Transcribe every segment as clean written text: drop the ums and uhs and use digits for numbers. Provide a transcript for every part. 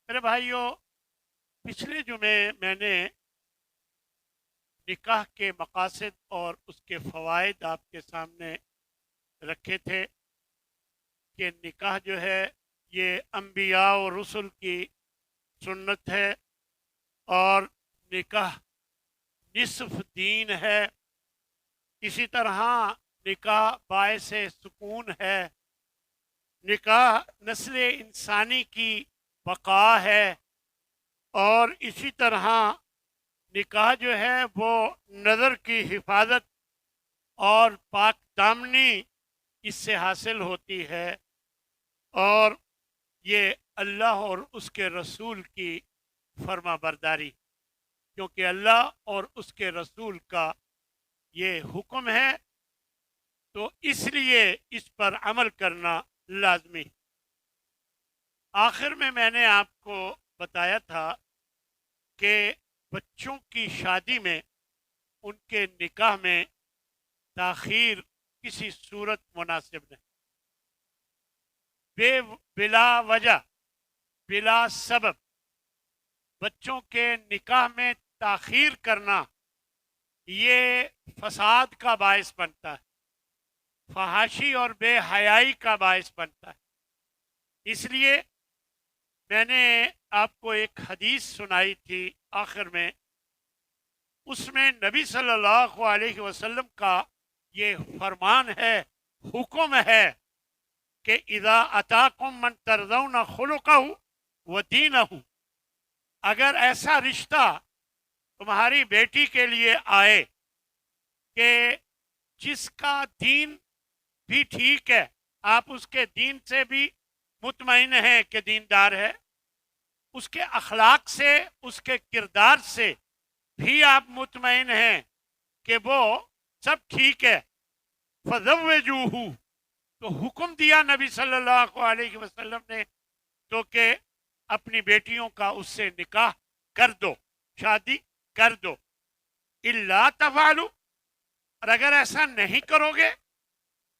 میرے بھائیوں، پچھلے جمعے میں نے نکاح کے مقاصد اور اس کے فوائد آپ کے سامنے رکھے تھے کہ نکاح جو ہے یہ انبیاء و رسل کی سنت ہے، اور نکاح نصف دین ہے۔ اسی طرح نکاح باعث سکون ہے، نکاح نسل انسانی کی بقا ہے، اور اسی طرح نکاح جو ہے وہ نظر کی حفاظت اور پاک دامنی اس سے حاصل ہوتی ہے، اور یہ اللہ اور اس کے رسول کی فرما برداری، کیونکہ اللہ اور اس کے رسول کا یہ حکم ہے، تو اس لیے اس پر عمل کرنا لازمی۔ آخر میں نے آپ کو بتایا تھا کہ بچوں کی شادی میں، ان کے نکاح میں تاخیر کسی صورت مناسب نہیں، بلا وجہ، بلا سبب بچوں کے نکاح میں تاخیر کرنا یہ فساد کا باعث بنتا ہے، فحاشی اور بے حیائی کا باعث بنتا ہے۔ اس لیے میں نے آپ کو ایک حدیث سنائی تھی آخر میں، اس میں نبی صلی اللہ علیہ وسلم کا یہ فرمان ہے، حکم ہے کہ اذا اتاکم من ترضون خلقہ و دینہ، اگر ایسا رشتہ تمہاری بیٹی کے لیے آئے کہ جس کا دین بھی ٹھیک ہے، آپ اس کے دین سے بھی مطمئن ہیں کہ دیندار ہے، اس کے اخلاق سے، اس کے کردار سے بھی آپ مطمئن ہیں کہ وہ سب ٹھیک ہے، فزوجوہ، تو حکم دیا نبی صلی اللہ علیہ وسلم نے تو کہ اپنی بیٹیوں کا اس سے نکاح کر دو، شادی کر دو۔ الا تفعلوا، اور اگر ایسا نہیں کرو گے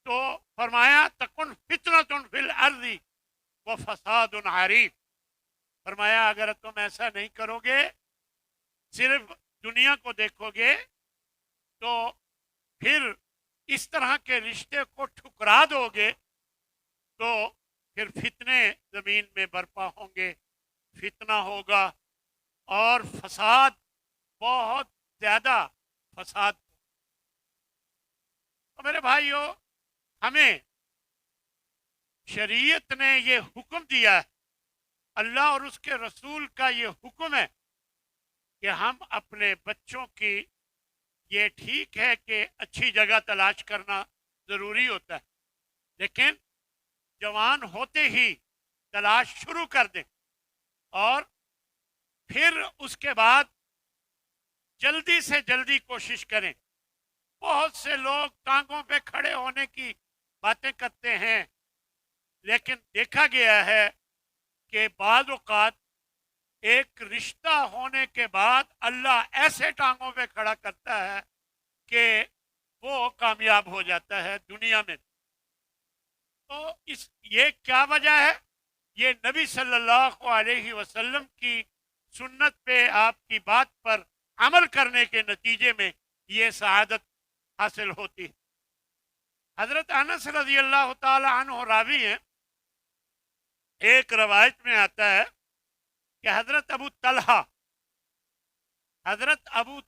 تو فرمایا تکن فتنۃ فی الارض وفساد عریض، فرمایا اگر تم ایسا نہیں کرو گے، صرف دنیا کو دیکھو گے، تو پھر اس طرح کے رشتے کو ٹھکرا دو گے تو پھر فتنے زمین میں برپا ہوں گے، فتنہ ہوگا اور فساد، بہت زیادہ فساد۔ تو میرے بھائیوں، ہمیں شریعت نے یہ حکم دیا ہے، اللہ اور اس کے رسول کا یہ حکم ہے کہ ہم اپنے بچوں کی، یہ ٹھیک ہے کہ اچھی جگہ تلاش کرنا ضروری ہوتا ہے، لیکن جوان ہوتے ہی تلاش شروع کر دیں، اور پھر اس کے بعد جلدی سے جلدی کوشش کریں۔ بہت سے لوگ ٹانگوں پہ کھڑے ہونے کی باتیں کرتے ہیں، لیکن دیکھا گیا ہے کہ بعض اوقات ایک رشتہ ہونے کے بعد اللہ ایسے ٹانگوں پہ کھڑا کرتا ہے کہ وہ کامیاب ہو جاتا ہے دنیا میں۔ تو یہ کیا وجہ ہے؟ یہ نبی صلی اللہ علیہ وسلم کی سنت پہ، آپ کی بات پر عمل کرنے کے نتیجے میں یہ سعادت حاصل ہوتی ہے۔ حضرت انس رضی اللہ تعالی عنہ راوی ہیں، ایک روایت میں آتا ہے کہ حضرت ابو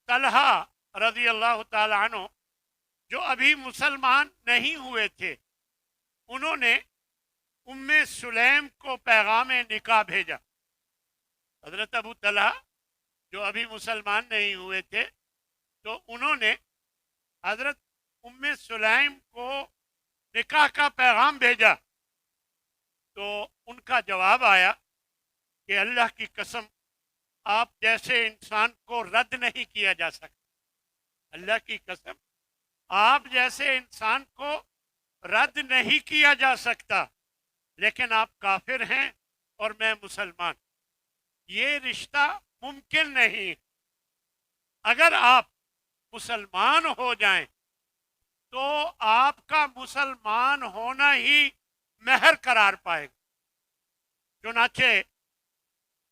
طلحہ رضی اللہ تعالی عنہ جو ابھی مسلمان نہیں ہوئے تھے، انہوں نے ام سلیم کو پیغام نکاح بھیجا۔ حضرت ابو طلحہ جو ابھی مسلمان نہیں ہوئے تھے، تو انہوں نے حضرت ام سلیم کو نکاح کا پیغام بھیجا، تو ان کا جواب آیا کہ اللہ کی قسم، آپ جیسے انسان کو رد نہیں کیا جا سکتا، اللہ کی قسم آپ جیسے انسان کو رد نہیں کیا جا سکتا، لیکن آپ کافر ہیں اور میں مسلمان، یہ رشتہ ممکن نہیں۔ اگر آپ مسلمان ہو جائیں تو آپ کا مسلمان ہونا ہی مہر قرار پائے گا۔ چنانچہ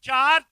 4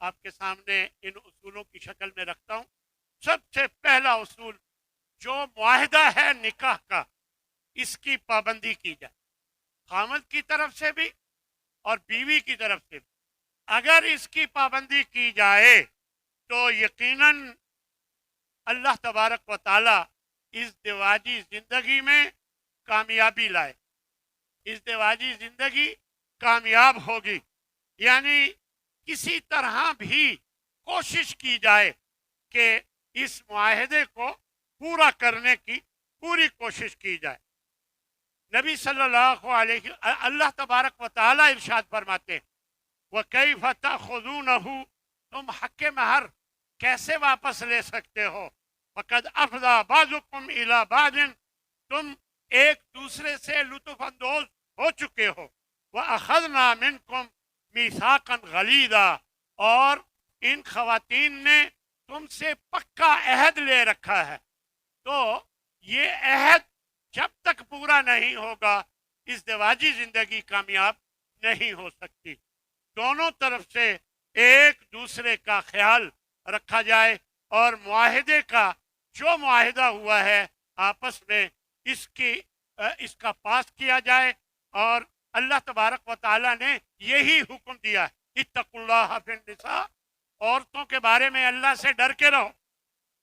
آپ کے سامنے ان اصولوں کی شکل میں رکھتا ہوں۔ سب سے پہلا اصول، جو معاہدہ ہے نکاح کا، اس کی پابندی کی جائے، خامد کی طرف سے بھی اور بیوی کی طرف سے بھی۔ اگر اس کی پابندی کی جائے تو یقیناً اللہ تبارک و تعالی ازدواجی زندگی میں کامیابی لائے، ازدواجی زندگی کامیاب ہوگی۔ یعنی کسی طرح بھی کوشش کی جائے کہ اس معاہدے کو پورا کرنے کی پوری کوشش کی جائے۔ نبی صلی اللہ علیہ اللہ تبارک و تعالی ارشاد فرماتے ہیں وَكَيْفَ تَأْخُذُونَهُ، تم حق مہر کیسے واپس لے سکتے ہو؟ فَقَدْ أَفْضَىٰ بَعْضُكُمْ إِلَىٰ بَعْضٍ، تم ایک دوسرے سے لطف اندوز ہو چکے ہو۔ وَأَخَذْنَا مِنْكُمْ مِيثَاقًا غَلِيظًا، اور ان خواتین نے تم سے پکا عہد لے رکھا ہے۔ تو یہ عہد جب تک پورا نہیں ہوگا ازدواجی زندگی کامیاب نہیں ہو سکتی۔ دونوں طرف سے ایک دوسرے کا خیال رکھا جائے اور معاہدے کا جو معاہدہ ہوا ہے آپس میں اس کا پاس کیا جائے۔ اور اللہ تبارک و تعالیٰ نے یہی حکم دیا ہے، اتقوا اللہ فی النساء، عورتوں کے بارے میں اللہ سے ڈر کے رہو۔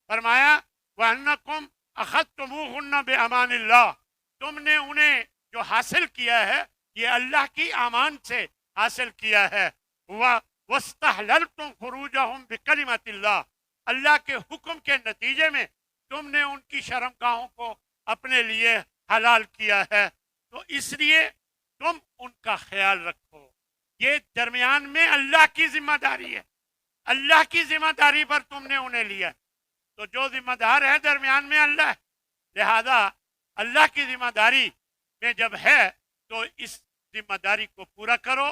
فرمایا وَأَنَّكُمْ أَخَذْتُمُوهُنَّ بِأَمَانِ اللَّهِ، تم نے انہیں جو حاصل کیا ہے یہ اللہ کی امان سے حاصل کیا ہے۔ وَاسْتَحْلَلْتُمْ فُرُوجَهُمْ بِكَلِمَةِ اللَّهِ، اللہ کے حکم کے نتیجے میں تم نے ان کی شرمگاہوں کو اپنے لیے حلال کیا ہے۔ تو اس لیے تم ان کا خیال رکھو۔ یہ درمیان میں اللہ کی ذمہ داری ہے، اللہ کی ذمہ داری پر تم نے انہیں لیا، تو جو ذمہ دار ہے درمیان میں اللہ ہے، لہذا اللہ کی ذمہ داری میں جب ہے تو اس ذمہ داری کو پورا کرو،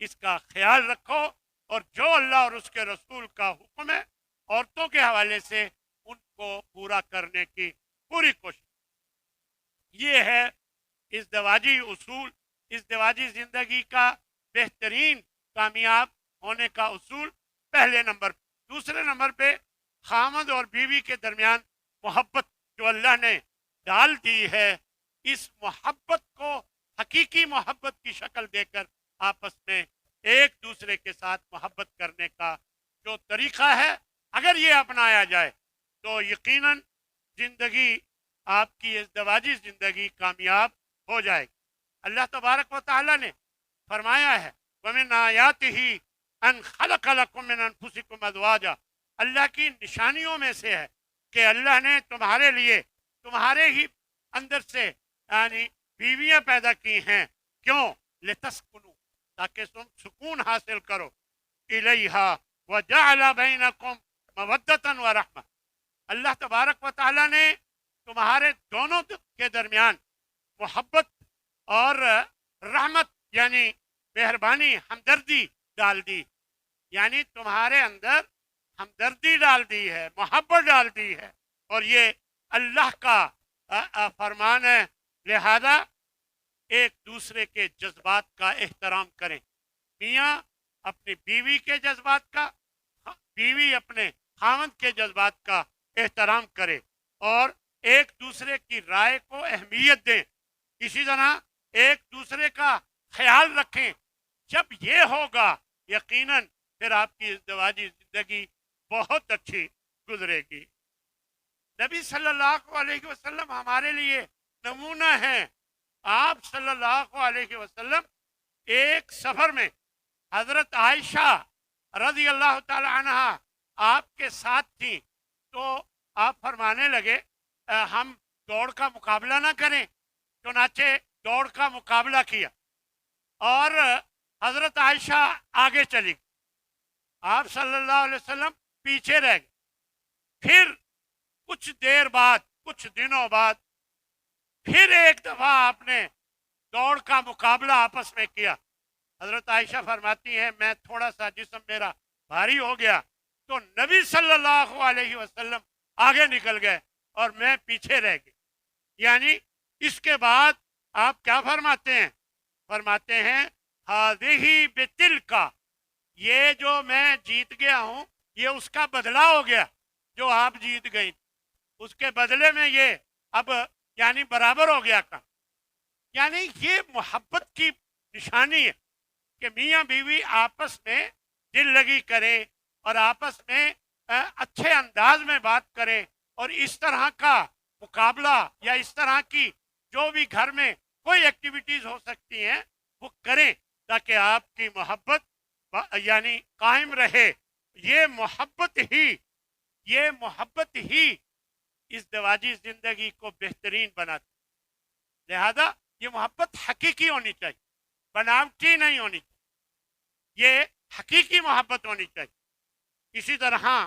اس کا خیال رکھو، اور جو اللہ اور اس کے رسول کا حکم ہے عورتوں کے حوالے سے ان کو پورا کرنے کی پوری کوشش۔ یہ ہے ازدواجی اصول، ازدواجی زندگی کا بہترین کامیاب ہونے کا اصول پہلے نمبر۔ دوسرے نمبر پہ خامد اور بیوی کے درمیان محبت جو اللہ نے ڈال دی ہے، اس محبت کو حقیقی محبت کی شکل دے کر آپس میں ایک دوسرے کے ساتھ محبت کرنے کا جو طریقہ ہے، اگر یہ اپنایا جائے تو یقیناً زندگی، آپ کی ازدواجی زندگی کامیاب ہو جائے گی۔ اللہ تبارک و تعالیٰ نے فرمایا ہے وَمِنْ آیَاتِهِ أَنْ خَلَقَ لَكُم مِّنْ أَنفُسِكُمْ أَزْوَاجًا، اللہ کی نشانیوں میں سے ہے کہ اللہ نے تمہارے لیے تمہارے ہی اندر سے یعنی بیویاں پیدا کی ہیں۔ کیوں؟ لِتَسْكُنُوا، تاکہ تم سکون حاصل کرو، إِلَيْهَا وَجَعَلَ بَيْنَكُمْ مَوَدَّةً وَرَحْمَةً، اللہ تبارک و تعالیٰ نے تمہارے دونوں کے درمیان محبت اور رحمت یعنی مہربانی، ہمدردی ڈال دی، یعنی تمہارے اندر ہمدردی ڈال دی ہے، محبت ڈال دی ہے، اور یہ اللہ کا فرمان ہے۔ لہذا ایک دوسرے کے جذبات کا احترام کریں، میاں اپنی بیوی کے جذبات کا، بیوی اپنے خاوند کے جذبات کا احترام کرے، اور ایک دوسرے کی رائے کو اہمیت دیں، اسی طرح ایک دوسرے کا خیال رکھیں۔ جب یہ ہوگا یقیناً پھر آپ کی ازدواجی زندگی بہت اچھی گزرے گی۔ نبی صلی اللہ علیہ وسلم ہمارے لیے نمونہ ہیں۔ آپ صلی اللہ علیہ وسلم ایک سفر میں حضرت عائشہ رضی اللہ تعالی عنہ آپ کے ساتھ تھیں، تو آپ فرمانے لگے ہم دوڑ کا مقابلہ نہ کریں، چنانچہ دوڑ کا مقابلہ کیا اور حضرت عائشہ آگے چلی گئی، آپ صلی اللہ علیہ وسلم پیچھے رہ گئے۔ پھر کچھ دیر بعد، کچھ دنوں بعد پھر ایک دفعہ آپ نے دوڑ کا مقابلہ آپس میں کیا۔ حضرت عائشہ فرماتی ہیں میں تھوڑا سا جسم میرا بھاری ہو گیا تو نبی صلی اللہ علیہ وسلم آگے نکل گئے اور میں پیچھے رہ گئی۔ یعنی اس کے بعد آپ کیا فرماتے ہیں؟ فرماتے ہیں ہذہ بتلک، یہ جو میں جیت گیا ہوں یہ اس کا بدلہ ہو گیا جو آپ جیت گئی، اس کے بدلے میں یہ اب یعنی برابر ہو گیا کام. یعنی یہ محبت کی نشانی ہے کہ میاں بیوی آپس میں دل لگی کرے اور آپس میں اچھے انداز میں بات کرے، اور اس طرح کا مقابلہ یا اس طرح کی جو بھی گھر میں کوئی ایکٹیویٹیز ہو سکتی ہیں وہ کریں تاکہ آپ کی محبت یعنی قائم رہے. یہ محبت ہی ازدواجی زندگی کو بہترین بناتی. لہذا یہ محبت حقیقی ہونی چاہیے، بناوٹی نہیں ہونی چاہیے، یہ حقیقی محبت ہونی چاہیے. اسی طرح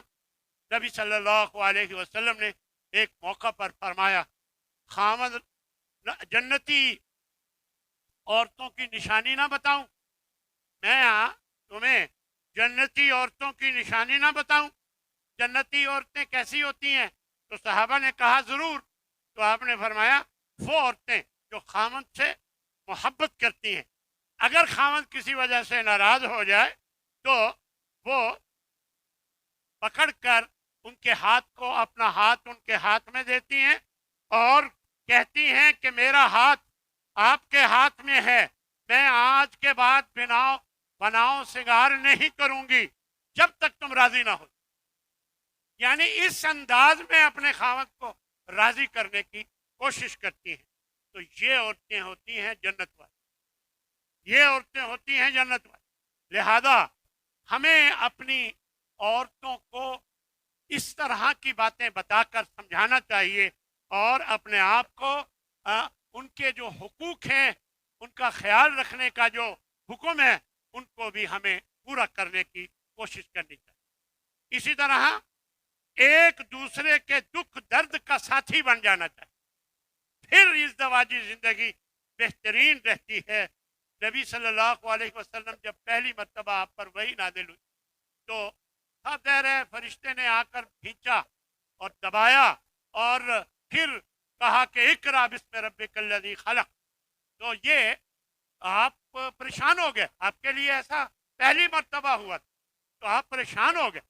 نبی صلی اللہ علیہ وسلم نے ایک موقع پر فرمایا، خامد جنتی عورتوں کی نشانی نہ بتاؤں؟ میں تمہیں جنتی عورتوں کی نشانی نہ بتاؤں؟ جنتی عورتیں کیسی ہوتی ہیں؟ تو صحابہ نے کہا ضرور. تو آپ نے فرمایا وہ عورتیں جو خامد سے محبت کرتی ہیں، اگر خامد کسی وجہ سے ناراض ہو جائے تو وہ پکڑ کر ان کے ہاتھ کو، اپنا ہاتھ ان کے ہاتھ میں دیتی ہیں اور کہتی ہیں کہ میرا ہاتھ آپ کے ہاتھ میں ہے، میں آج کے بعد بناؤ سنگار نہیں کروں گی جب تک تم راضی نہ ہو. یعنی اس انداز میں اپنے خاوند کو راضی کرنے کی کوشش کرتی ہیں. تو یہ عورتیں ہوتی ہیں جنت والی، یہ عورتیں ہوتی ہیں جنت والی. لہذا ہمیں اپنی عورتوں کو اس طرح کی باتیں بتا کر سمجھانا چاہیے اور اپنے آپ کو ان کے جو حقوق ہیں، ان کا خیال رکھنے کا جو حکم ہے، ان کو بھی ہمیں پورا کرنے کی کوشش کرنی چاہیے. اسی طرح ایک دوسرے کے دکھ درد کا ساتھی بن جانا چاہیے، پھر ازدواجی زندگی بہترین رہتی ہے. نبی صلی اللہ علیہ وسلم جب پہلی مرتبہ آپ پر وحی نازل ہوئی تو سب دیر ہے، فرشتے نے آ کر کھینچا اور دبایا اور پھر کہا کہ اقرا بسم ربک الذی خلق. تو یہ آپ پریشان ہو گئے، آپ کے لیے ایسا پہلی مرتبہ ہوا تو آپ پریشان ہو گئے.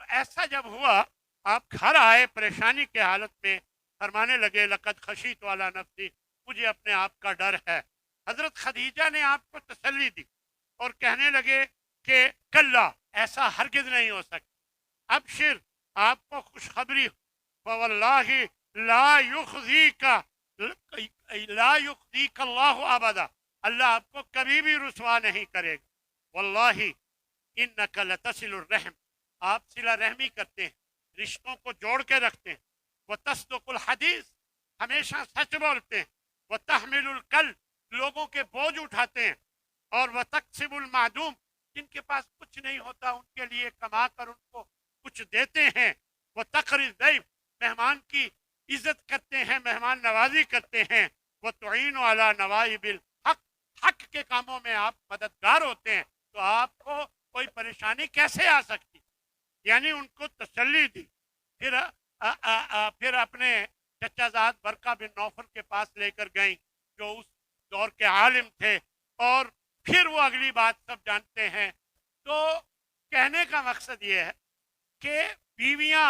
ایسا جب ہوا آپ گھر آئے پریشانی کے حالت میں، فرمانے لگے لقد خشیت علی نفسی، مجھے اپنے آپ کا ڈر ہے. حضرت خدیجہ نے آپ کو تسلی دی اور کہنے لگے کہ کلا، ایسا ہرگز نہیں ہو سکتا. ابشر، آپ کو خوشخبری، فواللہ لا یخزیک اللہ ابدا، اللہ آپ کو کبھی بھی رسوا نہیں کرے گا. واللہ انک لتصل الرحم، آپ صلہ رحمی کرتے ہیں، رشتوں کو جوڑ کے رکھتے ہیں. وتصدق الحدیث، ہمیشہ سچ بولتے ہیں. وتحمل الکل، لوگوں کے بوجھ اٹھاتے ہیں. اور وتکسب المعدوم، جن کے پاس کچھ نہیں ہوتا ان کے لیے کما کر ان کو کچھ دیتے ہیں. وتقری الضیف، مہمان کی عزت کرتے ہیں، مہمان نوازی کرتے ہیں. وتعین علی نوائب الحق، حق کے کاموں میں آپ مددگار ہوتے ہیں. تو آپ کو کوئی پریشانی کیسے آ سکتی؟ یعنی ان کو تسلی دی. پھر اپنے چچا زاد برقہ بن نوفل کے پاس لے کر گئیں جو اس دور کے عالم تھے، اور پھر وہ اگلی بات سب جانتے ہیں. تو کہنے کا مقصد یہ ہے کہ بیویاں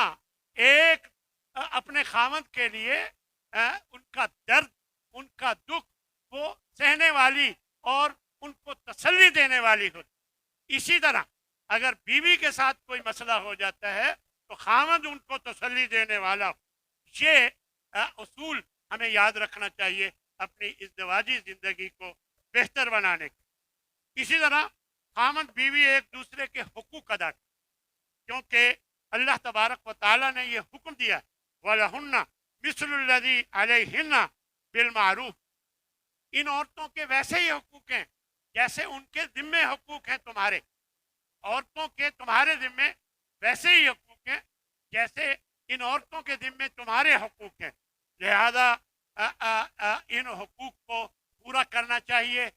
ایک اپنے خاوند کے لیے ان کا درد، ان کا دکھ وہ سہنے والی اور ان کو تسلی دینے والی ہوتی. اسی طرح اگر بیوی کے ساتھ کوئی مسئلہ ہو جاتا ہے تو خاوند ان کو تسلی دینے والا. یہ اصول ہمیں یاد رکھنا چاہیے اپنی ازدواجی زندگی کو بہتر بنانے کے. اسی طرح خاوند بیوی ایک دوسرے کے حقوق ادا کریں، کیونکہ اللہ تبارک و تعالیٰ نے یہ حکم دیا وَلَهُنَّ مِثْلُ الَّذِي عَلَيْهِنَّ بِالْمَعْرُوفِ، ان عورتوں کے ویسے ہی حقوق ہیں جیسے ان کے ذمے حقوق ہیں تمہارے. عورتوں کے تمہارے ذمے ویسے ہی حقوق ہیں جیسے ان عورتوں کے ذمے تمہارے حقوق ہیں. لہذا ان حقوق کو پورا کرنا چاہیے.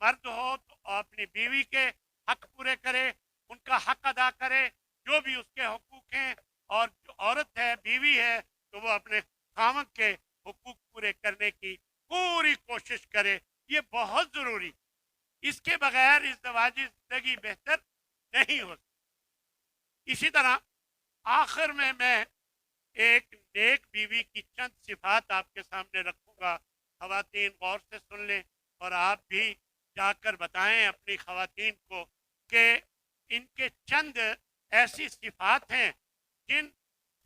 مرد ہو تو اپنی بیوی کے حق پورے کرے، ان کا حق ادا کرے جو بھی اس کے حقوق ہیں، اور جو عورت ہے، بیوی ہے، تو وہ اپنے خاوند کے حقوق پورے کرنے کی پوری کوشش کرے. یہ بہت ضروری، اس کے بغیر ازدواجی زندگی بہتر نہیں ہو سکتی۔ اسی طرح آخر میں ایک نیک بیوی کی چند صفات آپ کے سامنے رکھوں گا، خواتین غور سے سن لیں، اور آپ بھی جا کر بتائیں اپنی خواتین کو کہ ان کے چند ایسی صفات ہیں جن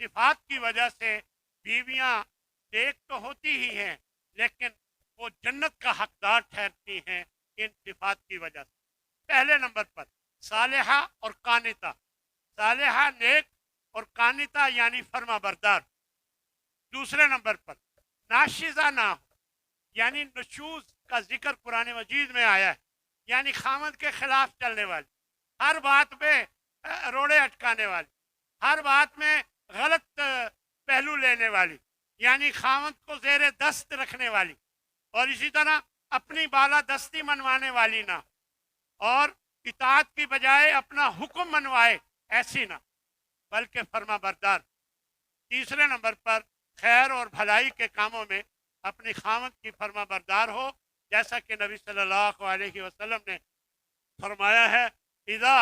صفات کی وجہ سے بیویاں نیک تو ہوتی ہی ہیں لیکن وہ جنت کا حقدار ٹھہرتی ہیں ان صفات کی وجہ سے۔ پہلے نمبر پر صالحہ اور قانتہ، صالحہ نیک اور قانتہ یعنی فرما بردار۔ دوسرے نمبر پر ناشزہ نہ ہو، یعنی نشوز کا ذکر قرآن مجید میں آیا ہے، یعنی خامد کے خلاف چلنے والی، ہر بات میں روڑے اٹکانے والی، ہر بات میں غلط پہلو لینے والی، یعنی خامد کو زیر دست رکھنے والی، اور اسی طرح اپنی بالا دستی منوانے والی نہ، اور اطاعت کی بجائے اپنا حکم منوائے ایسی نہ، بلکہ فرما بردار۔ تیسرے نمبر پر خیر اور بھلائی کے کاموں میں اپنی خامد کی فرما بردار ہو، جیسا کہ نبی صلی اللہ علیہ وسلم نے فرمایا ہے اذا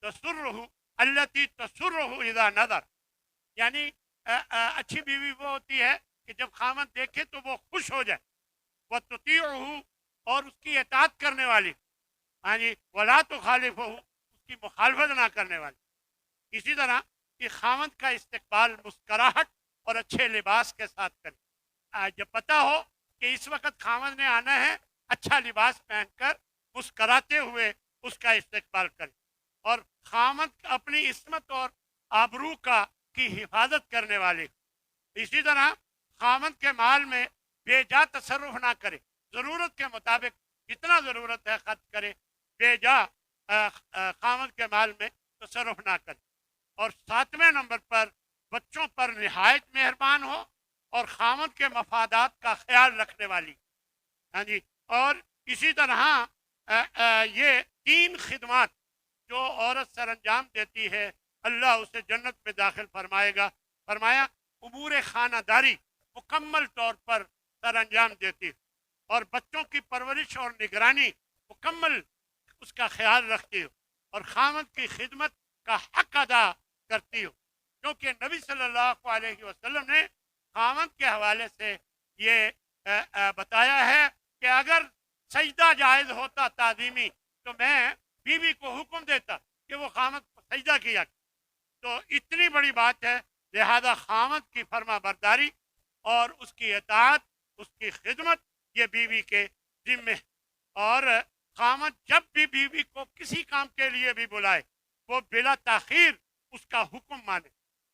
تسرہ التی تسرہ اذا نظر، یعنی اچھی بیوی وہ ہوتی ہے کہ جب خامد دیکھے تو وہ خوش ہو جائے، وہ تطیعہ اور اس کی اطاعت کرنے والی، یعنی ولا تخالفہ اس کی مخالفت نہ کرنے والی۔ اسی طرح کہ خامد کا استقبال مسکراہٹ اور اچھے لباس کے ساتھ کرے، جب پتہ ہو کہ اس وقت خامد نے آنا ہے، اچھا لباس پہن کر مسکراتے ہوئے اس کا استقبال کرے، اور خامد اپنی عصمت اور آبرو کی حفاظت کرنے والے۔ اسی طرح خامد کے مال میں بے جا تصرف نہ کرے، ضرورت کے مطابق جتنا ضرورت ہے خرچ کرے، بے جا خامد کے مال میں تصرف نہ کرے۔ اور ساتویں نمبر پر بچوں پر نہایت مہربان ہو اور خامد کے مفادات کا خیال رکھنے والی، ہاں جی۔ اور اسی طرح یہ تین خدمات جو عورت سر انجام دیتی ہے اللہ اسے جنت میں داخل فرمائے گا۔ فرمایا امور خانہ داری مکمل طور پر سر انجام دیتی ہے، اور بچوں کی پرورش اور نگرانی مکمل اس کا خیال رکھتی ہو، اور خامد کی خدمت کا حق ادا کرتی ہو، کیونکہ نبی صلی اللہ علیہ وسلم نے خامد کے حوالے سے یہ بتایا ہے کہ اگر سجدہ جائز ہوتا تعظیمی تو میں بیوی کو حکم دیتا کہ وہ خامد کو سجدہ کیا۔ تو اتنی بڑی بات ہے، لہذا خامد کی فرما برداری اور اس کی اطاعت، اس کی خدمت یہ بیوی کے ذمے۔ اور خامد جب بھی بیوی کو کسی کام کے لیے بھی بلائے وہ بلا تاخیر اس کا حکم مانے،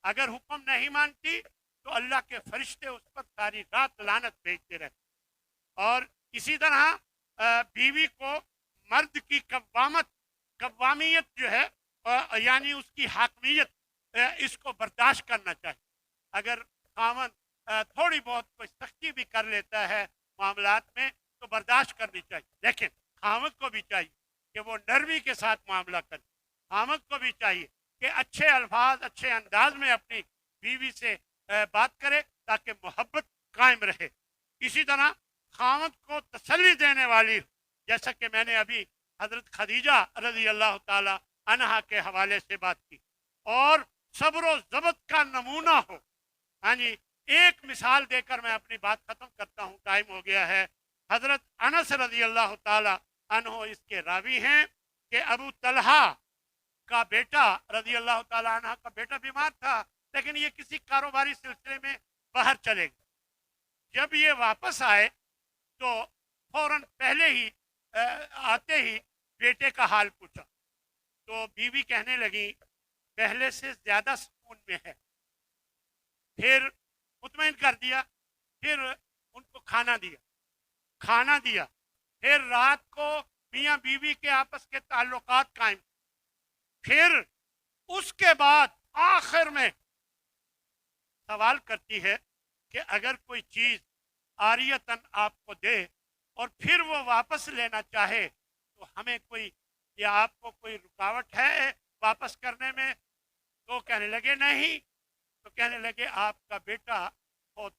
اگر حکم نہیں مانتی تو اللہ کے فرشتے اس پر ساری رات لعنت بھیجتے رہتے۔ اور اسی طرح بیوی کو مرد کی قوامیت جو ہے یعنی اس کی حاکمیت اس کو برداشت کرنا چاہیے۔ اگر خامد تھوڑی بہت کوئی سختی بھی کر لیتا ہے معاملات میں تو برداشت کرنی چاہیے، لیکن خامد کو بھی چاہیے کہ وہ نرمی کے ساتھ معاملہ کرے، خامد کو بھی چاہیے کہ اچھے الفاظ اچھے انداز میں اپنی بیوی سے بات کرے تاکہ محبت قائم رہے۔ اسی طرح خامد کو تسلی دینے والی، جیسا کہ میں نے ابھی حضرت خدیجہ رضی اللہ تعالی عنہا کے حوالے سے بات کی، اور صبر و ضبط کا نمونہ ہو۔ ہاں جی، ایک مثال دے کر میں اپنی بات ختم کرتا ہوں، ٹائم ہو گیا ہے۔ حضرت انس رضی اللہ تعالی عنہ اس کے راوی ہیں کہ ابو طلحہ کا بیٹا رضی اللہ تعالی عنہ کا بیٹا بیمار تھا، لیکن یہ کسی کاروباری سلسلے میں باہر چلے گئے۔ جب یہ واپس آئے تو فوراً پہلے ہی آتے ہی بیٹے کا حال پوچھا، تو بیوی کہنے لگی پہلے سے زیادہ سکون میں ہے۔ پھر مطمئن کر دیا، پھر ان کو کھانا دیا، پھر رات کو میاں بیوی کے آپس کے تعلقات قائم، پھر اس کے بعد آخر میں سوال کرتی ہے کہ اگر کوئی چیز عاریتاً آپ کو دے اور پھر وہ واپس لینا چاہے تو ہمیں کوئی یا آپ کو کوئی رکاوٹ ہے واپس کرنے میں؟ تو کہنے لگے نہیں، تو کہنے لگے آپ کا بیٹا بہت،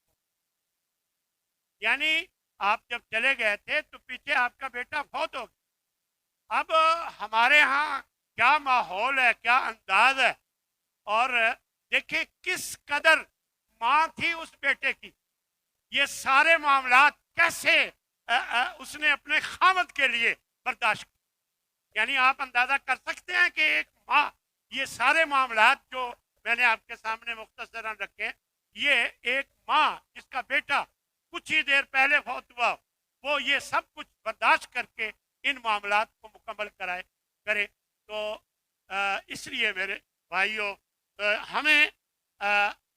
یعنی آپ جب چلے گئے تھے تو پیچھے آپ کا بیٹا بہت ہو گیا۔ اب ہمارے ہاں کیا ماحول ہے، کیا انداز ہے. اور دیکھیں کس قدر ماں تھی اس بیٹے کی، یہ سارے معاملات کیسے اس نے اپنے خامد کے لیے برداشت کی. یعنی آپ اندازہ کر سکتے ہیں کہ ایک ماں یہ سارے معاملات جو میں نے آپ کے سامنے مختصراً رکھے، یہ ایک ماں جس کا بیٹا کچھ ہی دیر پہلے فوت ہوا، وہ یہ سب کچھ برداشت کر کے ان معاملات کو مکمل کرے. تو اس لیے میرے بھائیوں، ہمیں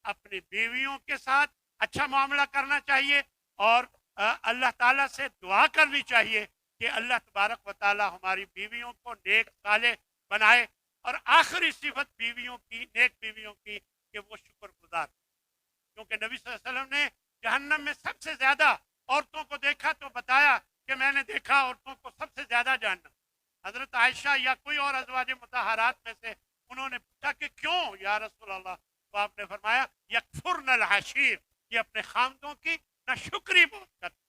اپنی بیویوں کے ساتھ اچھا معاملہ کرنا چاہیے، اور اللہ تعالیٰ سے دعا کرنی چاہیے کہ اللہ تبارک و تعالیٰ ہماری بیویوں کو نیک صالح بنائے. اور آخری صفت بیویوں کی، نیک بیویوں کی، کہ وہ شکر گزار. کیونکہ نبی صلی اللہ علیہ وسلم نے جہنم میں سب سے زیادہ عورتوں کو دیکھا تو بتایا کہ میں نے دیکھا عورتوں کو سب سے زیادہ جہنم. حضرت عائشہ یا کوئی اور ازواج مطہرات میں سے انہوں نے پوچھا کہ کیوں یا رسول اللہ؟ تو آپ نے فرمایا یکفرن العشیر، یہ اپنے خامدوں کی نہ شکری بہت کرتے.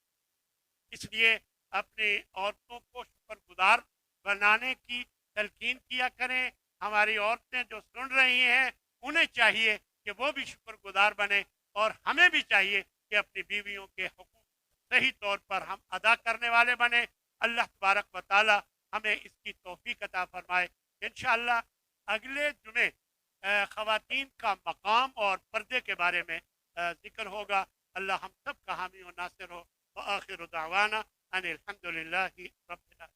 اس لیے اپنی عورتوں کو شکر گزار بنانے کی تلقین کیا کریں. ہماری عورتیں جو سن رہی ہیں انہیں چاہیے کہ وہ بھی شکر گزار بنے، اور ہمیں بھی چاہیے کہ اپنی بیویوں کے حقوق صحیح طور پر ہم ادا کرنے والے بنیں. اللہ تبارک و تعالی ہمیں اس کی توفیق عطا فرمائے. انشاءاللہ اگلے جمعے خواتین کا مقام اور پردے کے بارے میں ذکر ہوگا. اللہ ہم سب کا حامی و ناصر ہو. وآخر دعوانا ان الحمد للہ رب العالمین.